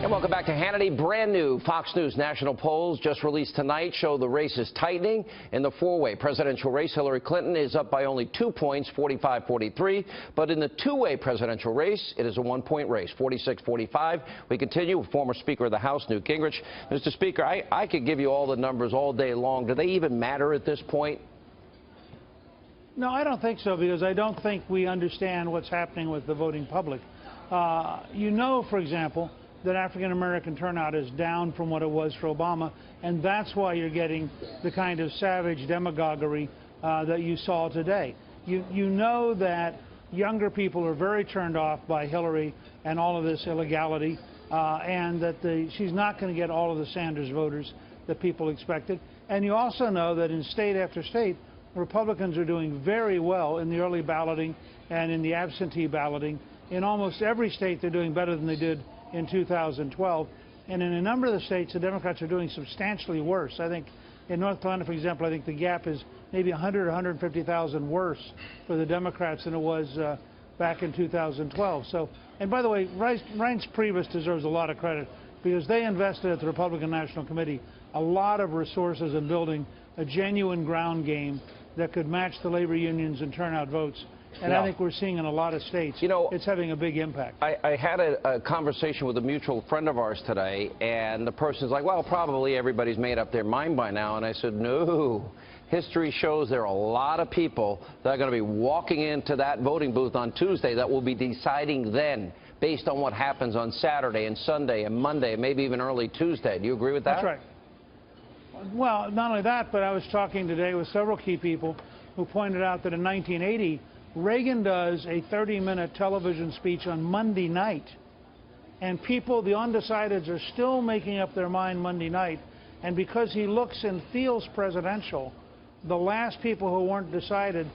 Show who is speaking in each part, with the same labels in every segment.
Speaker 1: And welcome back to Hannity. Brand new Fox News national polls just released tonight show the race is tightening. In the four-way presidential race, Hillary Clinton is up by only 2 points, 45-43. But in the two-way presidential race, it is a one-point race, 46-45. We continue with former Speaker of the House, Newt Gingrich. Mr. Speaker, I could give you all the numbers all day long. Do they even matter at this point?
Speaker 2: No, I don't think so, because I don't think we understand what's happening with the voting public. You know, for example, that African-American turnout is down from what it was for Obama, and that's why you're getting the kind of savage demagoguery that you saw today. You know that younger people are very turned off by Hillary and all of this illegality, and that she's not going to get all of the Sanders voters that people expected. And you also know that in state after state, Republicans are doing very well in the early balloting and in the absentee balloting. In almost every state, they're doing better than they did in 2012. And in a number of the states, the Democrats are doing substantially worse. I think in North Carolina, for example, I think the gap is maybe 100 or 150,000 worse for the Democrats than it was back in 2012. So, and by the way, Reince Priebus deserves a lot of credit, because they invested at the Republican National Committee a lot of resources in building a genuine ground game that could match the labor unions and turnout votes. And I think we're seeing in a lot of states, it's having a big impact.
Speaker 1: I had a conversation with a mutual friend of ours today, and the person's like, well, probably everybody's made up their mind by now. And I said, no. History shows there are a lot of people that are going to be walking into that voting booth on Tuesday that will be deciding then, based on what happens on Saturday and Sunday and Monday, and maybe even early Tuesday. Do you agree with that?
Speaker 2: That's right. Well, not only that, but I was talking today with several key people who pointed out that in 1980, Reagan does a 30-minute television speech on Monday night, and people, the undecideds, are still making up their mind Monday night. And because he looks and feels presidential, the last people who weren't decided,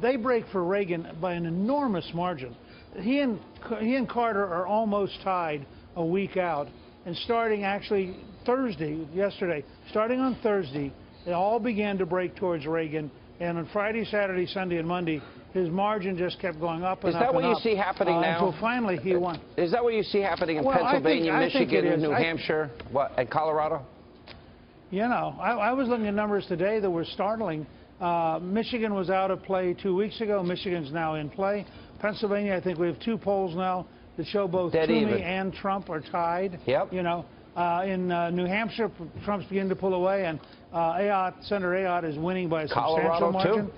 Speaker 2: they break for Reagan by an enormous margin. He and Carter are almost tied a week out. And starting actually yesterday, starting on Thursday, it all began to break towards Reagan. And on Friday, Saturday, Sunday, and Monday, his margin just kept going up and up and up.
Speaker 1: Is that what you see happening now?
Speaker 2: Until finally he won.
Speaker 1: Is that what you see happening in Pennsylvania, Michigan, New Hampshire, and Colorado?
Speaker 2: You know, I was looking at numbers today that were startling. Michigan was out of play 2 weeks ago. Michigan's now in play. Pennsylvania, I think we have 2 polls now that show both Toomey and Trump are tied.
Speaker 1: Yep.
Speaker 2: You know, in New Hampshire, Trump's beginning to pull away, and Senator Ayotte is winning by a substantial margin.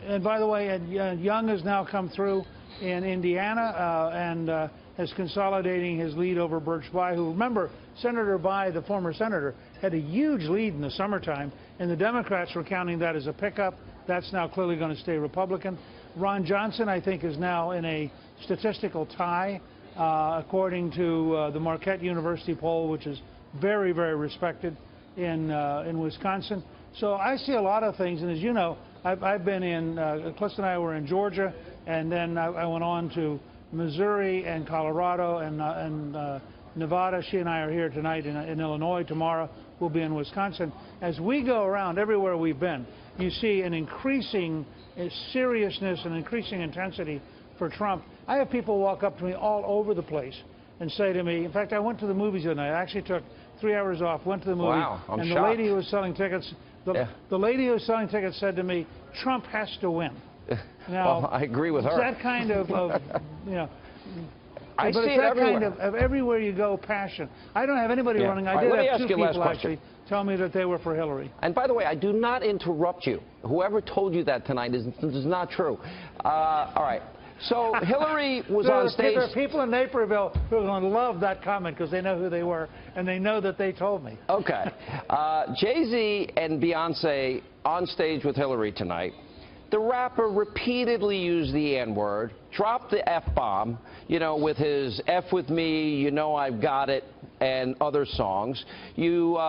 Speaker 2: And by the way, Young has now come through in Indiana and is consolidating his lead over Birch Bayh, who, remember, Senator Bayh, the former senator, had a huge lead in the summertime, and the Democrats were counting that as a pickup. That's now clearly going to stay Republican. Ron Johnson, I think, is now in a statistical tie, according to the Marquette University poll, which is very, very respected in Wisconsin. So I see a lot of things, and as you know, I've been in, Clifton and I were in Georgia, and then I went on to Missouri and Colorado and Nevada. She and I are here tonight in Illinois. Tomorrow we'll be in Wisconsin. As we go around everywhere we've been, you see an increasing seriousness and increasing intensity for Trump. I have people walk up to me all over the place and say to me, in fact, I went to the movies tonight. I actually took 3 hours off, went to the movie,
Speaker 1: and
Speaker 2: the lady who was selling tickets, the lady who was selling tickets said to me, Trump has to win. Now,
Speaker 1: well, I agree with her.
Speaker 2: That kind of you know,
Speaker 1: I see it everywhere.
Speaker 2: Kind of everywhere you go, passion. I don't have anybody running. I did have 2 people actually tell me that they were for Hillary.
Speaker 1: And by the way, I do not interrupt you. Whoever told you that tonight is not true. All right. So Hillary was on stage.
Speaker 2: There are people in Naperville who are going to love that comment because they know who they were and they know that they told me.
Speaker 1: Okay. Jay-Z and Beyonce on stage with Hillary tonight. The rapper repeatedly used the N-word, dropped the F-bomb, you know, with his F with me, you know I've got it, and other songs. You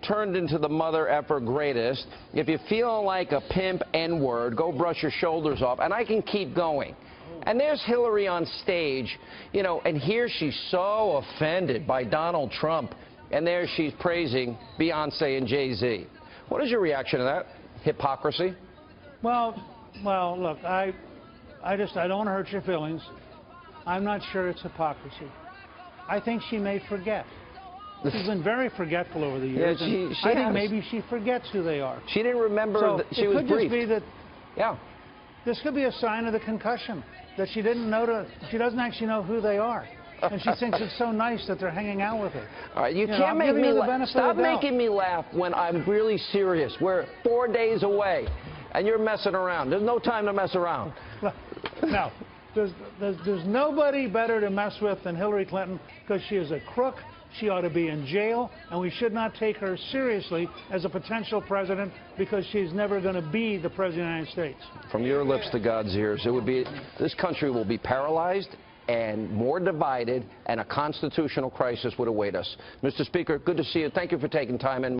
Speaker 1: turned into the mother effer greatest. If you're feeling like a pimp N-word, go brush your shoulders off, and I can keep going. And there's Hillary on stage, you know, and here she's so offended by Donald Trump, and there she's praising Beyonce and Jay-Z. What is your reaction to that? Hypocrisy?
Speaker 2: Well, look, I don't want to hurt your feelings. I'm not sure it's hypocrisy. I think she may forget. She's been very forgetful over the years.
Speaker 1: Yeah, she
Speaker 2: I think
Speaker 1: has.
Speaker 2: maybe she forgets who they are.
Speaker 1: She didn't remember
Speaker 2: So
Speaker 1: that she
Speaker 2: it
Speaker 1: was
Speaker 2: could
Speaker 1: briefed.
Speaker 2: just be that
Speaker 1: Yeah.
Speaker 2: this could be a sign of the concussion, that she didn't know she doesn't actually know who they are. And she thinks it's so nice that they're hanging out with her.
Speaker 1: All right, you
Speaker 2: know,
Speaker 1: can't
Speaker 2: I'm
Speaker 1: make
Speaker 2: giving
Speaker 1: me
Speaker 2: you the
Speaker 1: laugh.
Speaker 2: benefit
Speaker 1: Stop
Speaker 2: of the doubt.
Speaker 1: making me laugh when I'm really serious. We're 4 days away, and you're messing around. There's no time to mess around.
Speaker 2: Now, there's nobody better to mess with than Hillary Clinton because she is a crook. She ought to be in jail, and we should not take her seriously as a potential president because she's never going to be the president of the United States.
Speaker 1: From your lips to God's ears, it would be, this country will be paralyzed and more divided, and a constitutional crisis would await us. Mr. Speaker, good to see you. Thank you for taking time. And